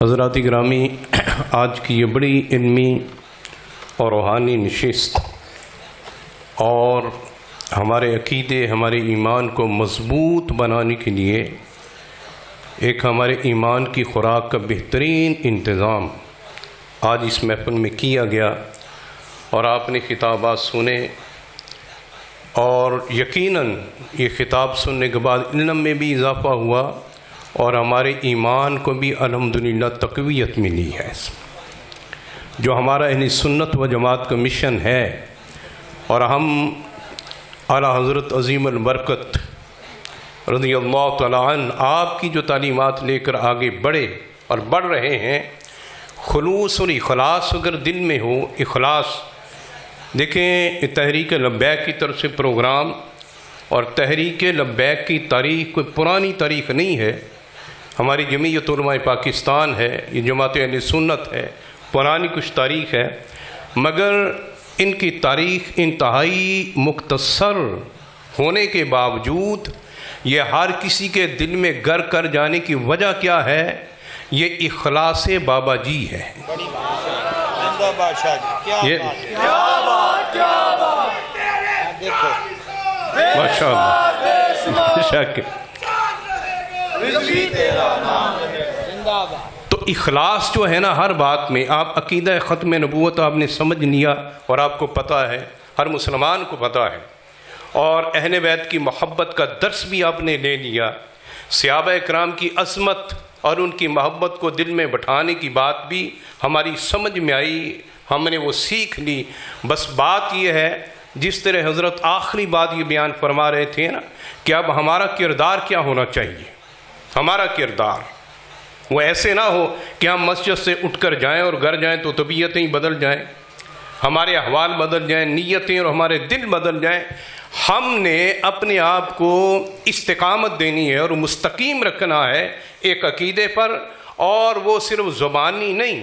حضرات گرامی، آج کی یہ بڑی علمی اور روحانی نشست اور ہمارے عقیدے، ہمارے ایمان کو مضبوط بنانے کے لیے ایک ہمارے ایمان کی خوراک کا بہترین انتظام آج اس محفل میں کیا گیا، اور آپ نے خطابات سنے، اور یقیناً یہ خطاب سننے کے بعد علم میں بھی اضافہ ہوا اور ہمارے ایمان کو بھی الحمدللہ تقویت ملی ہے۔ جو ہمارا اہل سنت و جماعت کا مشن ہے، اور ہم اعلیٰ حضرت عظیم البرکت رضی اللہ تعالیٰ عنہ آپ کی جو تعلیمات لے کر آگے بڑھے اور بڑھ رہے ہیں، خلوص اور اخلاص اگر دل میں ہو، اخلاص دیکھیں، تحریک لبیک کی طرف سے پروگرام، اور تحریک لبیک کی تاریخ کوئی پرانی تاریخ نہیں ہے، ہماری جمعیت علماء پاکستان ہے، یہ جماعت اہل سنت ہے، پرانی کچھ تاریخ ہے، مگر ان کی تاریخ انتہائی مختصر ہونے کے باوجود یہ ہر کسی کے دل میں گر کر جانے کی وجہ کیا ہے؟ یہ اخلاص بابا جی ہے۔ تو اخلاص جو ہے نا، ہر بات میں آپ عقیدہ ختم نبوت آپ نے سمجھ لیا، اور آپ کو پتہ ہے، ہر مسلمان کو پتہ ہے، اور اہل بیت کی محبت کا درس بھی آپ نے لے لیا، صحابہ اکرام کی عظمت اور ان کی محبت کو دل میں بٹھانے کی بات بھی ہماری سمجھ میں آئی، ہم نے وہ سیکھ لی۔ بس بات یہ ہے، جس طرح حضرت آخری بات یہ بیان فرما رہے تھے نا، کہ اب ہمارا کردار کیا ہونا چاہیے۔ ہمارا کردار وہ ایسے نہ ہو کہ ہم مسجد سے اٹھ کر جائیں اور گھر جائیں تو طبیعتیں بدل جائیں، ہمارے احوال بدل جائیں، نیتیں اور ہمارے دل بدل جائیں۔ ہم نے اپنے آپ کو استقامت دینی ہے اور مستقیم رکھنا ہے ایک عقیدے پر، اور وہ صرف زبانی نہیں،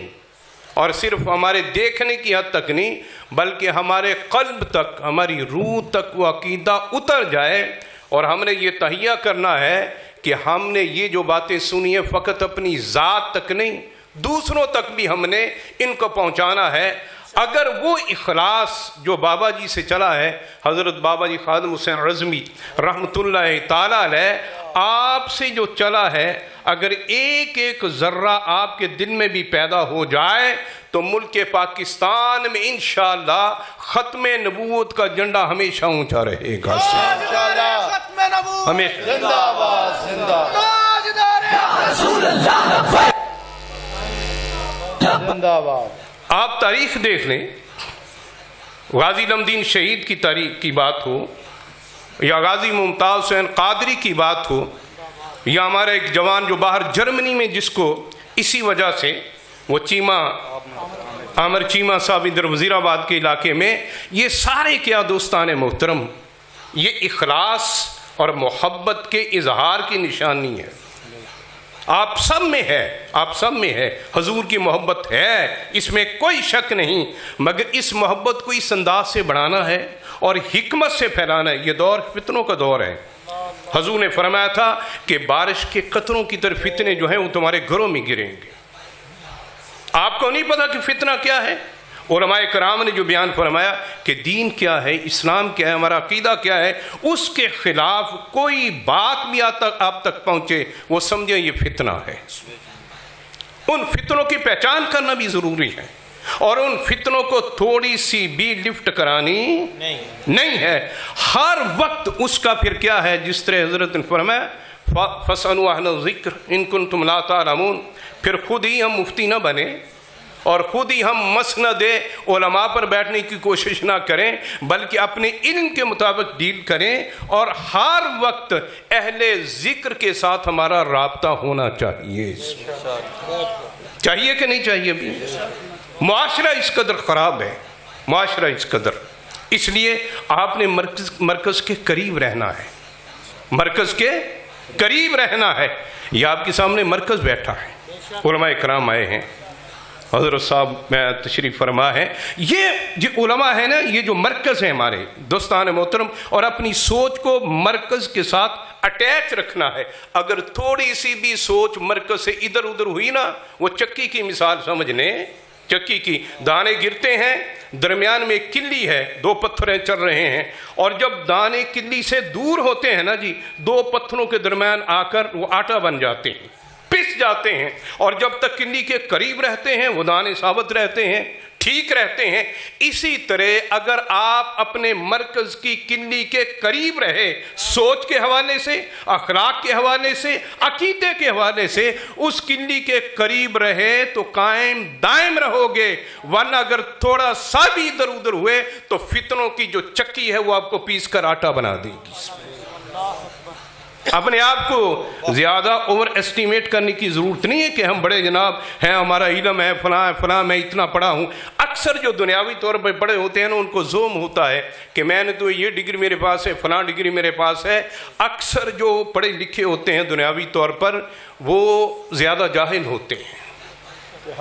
اور صرف ہمارے دیکھنے کی حد تک نہیں، بلکہ ہمارے قلب تک، ہماری روح تک وہ عقیدہ اتر جائے۔ اور ہم نے یہ تہیہ کرنا ہے کہ ہم نے یہ جو باتیں سنی ہیں فقط اپنی ذات تک نہیں، دوسروں تک بھی ہم نے ان کو پہنچانا ہے۔ اگر وہ اخلاص جو بابا جی سے چلا ہے، حضرت بابا جی خادم حسین رضوی رحمۃ اللہ تعالیٰ علیہ، آپ سے جو چلا ہے، اگر ایک ایک ذرہ آپ کے دل میں بھی پیدا ہو جائے تو ملک پاکستان میں انشاءاللہ ختم نبوت کا جھنڈا ہمیشہ اونچا رہے گا۔ آپ تاریخ دیکھ لیں، غازی لمدین شہید کی تاریخ کی بات ہو، یا غازی ممتاز حسین قادری کی بات ہو، یا ہمارا ایک جوان جو باہر جرمنی میں جس کو اسی وجہ سے وہ عامر چیمہ صاحب ادھر وزیر آباد کے علاقے میں، یہ سارے کیا دوستان محترم، یہ اخلاص اور محبت کے اظہار کی نشانی ہے۔ آپ سب میں ہے، آپ سب میں ہے، حضور کی محبت ہے، اس میں کوئی شک نہیں، مگر اس محبت کو اس انداز سے بڑھانا ہے اور حکمت سے پھیلانا ہے۔ یہ دور فتنوں کا دور ہے۔ حضور نے فرمایا تھا کہ بارش کے قطروں کی طرح فتنے جو ہیں وہ تمہارے گھروں میں گریں گے۔ آپ کو نہیں پتا کہ فتنہ کیا ہے؟ علماء کرام نے جو بیان فرمایا کہ دین کیا ہے، اسلام کیا ہے، ہمارا عقیدہ کیا ہے، اس کے خلاف کوئی بات بھی آپ تک پہنچے، وہ سمجھیں یہ فتنہ ہے۔ ان فتنوں کی پہچان کرنا بھی ضروری ہے، اور ان فتنوں کو تھوڑی سی بھی لفٹ کرانی نہیں ہے۔ ہر وقت اس کا پھر کیا ہے، جس طرح حضرت نے فرمایا فَاسْأَلُوا أَهْلَ الذِّكْرِ إِن كُنتُمْ لَا تَعْلَمُونَ، پھر خود ہی ہم مفتی نہ بنیں اور خود ہی ہم مسند علماء پر بیٹھنے کی کوشش نہ کریں، بلکہ اپنے علم کے مطابق ڈیل کریں، اور ہر وقت اہل ذکر کے ساتھ ہمارا رابطہ ہونا چاہیے۔ چاہیے کہ نہیں چاہیے بھی؟ معاشرہ اس قدر خراب ہے، معاشرہ اس قدر، اس لیے آپ نے مرکز کے قریب رہنا ہے، مرکز کے قریب رہنا ہے۔ یہ آپ کے سامنے مرکز بیٹھا ہے، علماء کرام آئے ہیں، حضرت صاحب میں تشریف فرما ہے. یہ علماء ہے نا، یہ جو مرکز ہے ہمارے دوستان محترم، اور اپنی سوچ کو مرکز کے ساتھ اٹیچ رکھنا ہے. اگر تھوڑی سی بھی سوچ مرکز سے ادھر ادھر ہوئی نا، وہ چکی کی مثال سمجھ لیں، چکی کی دانے گرتے ہیں، درمیان میں ایک کلی ہے، دو پتھریں چل رہے ہیں، اور جب دانے کلی سے دور ہوتے ہیں نا جی، دو پتھروں کے درمیان آ کر وہ آٹا بن جاتے ہیں، پس جاتے ہیں. اور جب تک کلی کے قریب رہتے ہیں وہ دانے ثابت رہتے ہیں، ٹھیک رہتے ہیں. اسی طرح اگر آپ اپنے مرکز کی کلی کے قریب رہے، سوچ کے حوالے سے، اخلاق کے حوالے سے، عقیدے کے حوالے سے اس کلی کے قریب رہے تو قائم دائم رہو گے. ورنہ اگر تھوڑا سا بھی ادھر ادھر ہوئے تو فتنوں کی جو چکی ہے وہ آپ کو پیس کر آٹا بنا دے گی. اپنے آپ کو زیادہ اوور اسٹیمیٹ کرنے کی ضرورت نہیں ہے کہ ہم بڑے جناب ہیں، ہمارا علم ہے، فلاں میں اتنا پڑھا ہوں. اکثر جو دنیاوی طور پر پڑھے ہوتے ہیں نا، ان کو زوم ہوتا ہے کہ میں نے تو یہ ڈگری میرے پاس ہے، فلاں ڈگری میرے پاس ہے. اکثر جو پڑھے لکھے ہوتے ہیں دنیاوی طور پر وہ زیادہ جاہل ہوتے ہیں.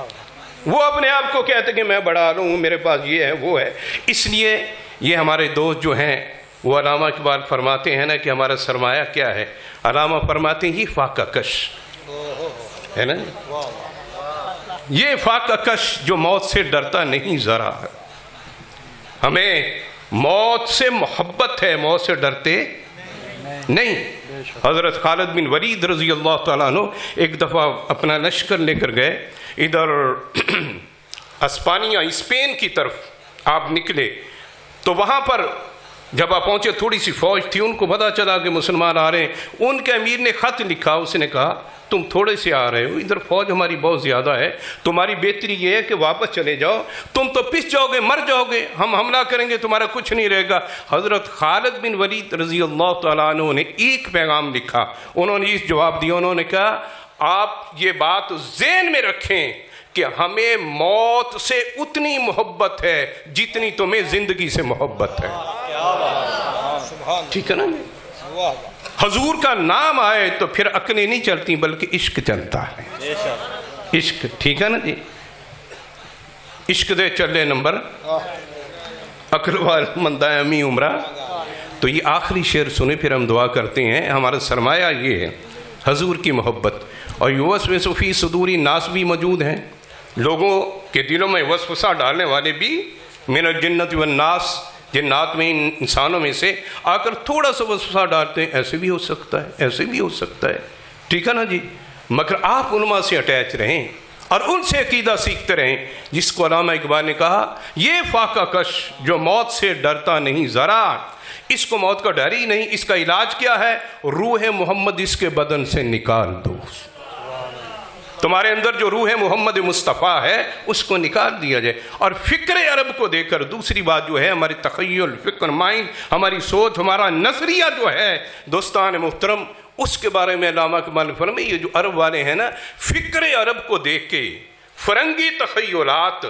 وہ اپنے آپ کو کہتے ہیں کہ میں بڑا عالم ہوں، میرے پاس یہ ہے وہ ہے. اس لیے یہ ہمارے دوست جو ہیں وہ علامہ اقبال فرماتے ہیں نا کہ ہمارا سرمایہ کیا ہے. علامہ فرماتے ہیں یہ فاقہ کش ہے نا، یہ فاقہ کش جو موت سے ڈرتا نہیں ذرا. ہمیں موت سے محبت ہے، موت سے ڈرتے نہیں. حضرت خالد بن ولید رضی اللہ تعالیٰ عنہ ایک دفعہ اپنا لشکر لے کر گئے ادھر اسپانیہ، اسپین کی طرف آپ نکلے. تو وہاں پر جب آپ پہنچے تھوڑی سی فوج تھی، ان کو پتا چلا کہ مسلمان آ رہے ہیں. ان کے امیر نے خط لکھا، اس نے کہا تم تھوڑے سے آ رہے ہو، ادھر فوج ہماری بہت زیادہ ہے، تمہاری بہتری یہ ہے کہ واپس چلے جاؤ، تم تو پس جاؤ گے، مر جاؤ گے، ہم حملہ کریں گے تمہارا کچھ نہیں رہے گا. حضرت خالد بن ولید رضی اللہ تعالیٰ عنہ نے ایک پیغام لکھا. انہوں نے اس جواب دیا، انہوں نے کہا آپ یہ بات ذہن میں رکھیں کہ ہمیں موت سے اتنی محبت ہے جتنی تمہیں زندگی سے محبت ہے. ٹھیک ہے نا؟ حضور کا نام آئے تو پھر عقلیں نہیں چلتی بلکہ عشق چلتا ہے. عشق، ٹھیک ہے نا جی؟ عشق دے چلے نمبر عقل وال مندہ امی عمرہ. تو یہ آخری شعر سنے پھر ہم دعا کرتے ہیں. ہمارا سرمایہ یہ ہے حضور کی محبت. اور یوسوس فی صدور الناس بھی موجود ہیں، لوگوں کے دلوں میں وسوسہ ڈالنے والے بھی، من الجنت والناس، جنات میں انسانوں میں سے آ کر تھوڑا سا وسوسہ ڈالتے ہیں، ایسے بھی ہو سکتا ہے، ایسے بھی ہو سکتا ہے. ٹھیک ہے نا جی؟ مگر آپ علماء سے اٹیچ رہیں اور ان سے عقیدہ سیکھتے رہیں، جس کو علامہ اقبال نے کہا یہ فاقہ کش جو موت سے ڈرتا نہیں ذرا. اس کو موت کا ڈر ہی نہیں. اس کا علاج کیا ہے؟ روح محمد اس کے بدن سے نکال دو. تمہارے اندر جو روح محمد مصطفیٰ ہے اس کو نکال دیا جائے. اور فکر عرب کو دے کر دوسری بات جو ہے ہماری تخیل، فکر، مائنڈ، ہماری سوچ، ہمارا نظریہ جو ہے دوستان محترم، اس کے بارے میں علامہ اقبال فرمائے یہ جو عرب والے ہیں نا، فکر عرب کو دیکھ کے فرنگی تخیلات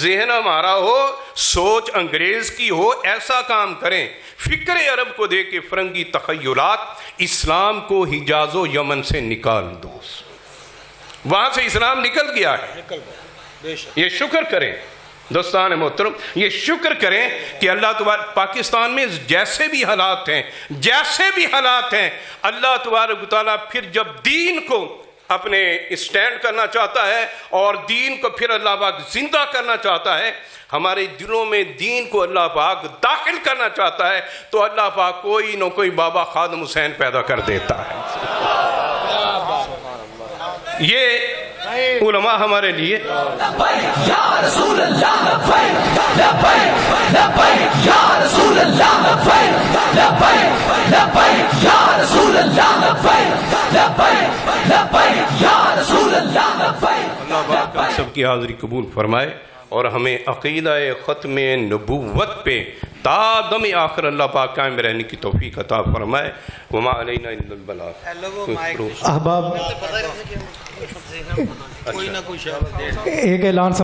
ذہن ہمارا ہو، سوچ انگریز کی ہو، ایسا کام کریں. فکر عرب کو دیکھ کے فرنگی تخیلات اسلام کو حجاز و یمن سے نکال دو. وہاں سے اسلام نکل گیا ہے. یہ شکر کریں دوستان محترم، یہ شکر کریں کہ اللہ تبارک پاکستان میں جیسے بھی حالات ہیں اللہ تبارک و تعالیٰ پھر جب دین کو اپنے اسٹینڈ کرنا چاہتا ہے اور دین کو پھر اللہ پاک زندہ کرنا چاہتا ہے، ہمارے دلوں میں دین کو اللہ پاک داخل کرنا چاہتا ہے، تو اللہ پاک کوئی نہ کوئی بابا خادم حسین پیدا کر دیتا ہے. یہ علماء ہمارے لیے لبیک یا رسول اللہ، لبیک لبیک لبیک یا رسول اللہ، لبیک لبیک لبیک یا رسول اللہ، لبیک لبیک لبیک یا رسول اللہ، لبیک. اللہ پاک ہم سب کی حاضری قبول فرمائے اور ہمیں عقیدہ ختم نبوت پہ تا دم آخر اللہ پاک قائم رہنے کی توفیق عطا فرمائے. وما علینا الا البلاغ. احباب ایک اعلان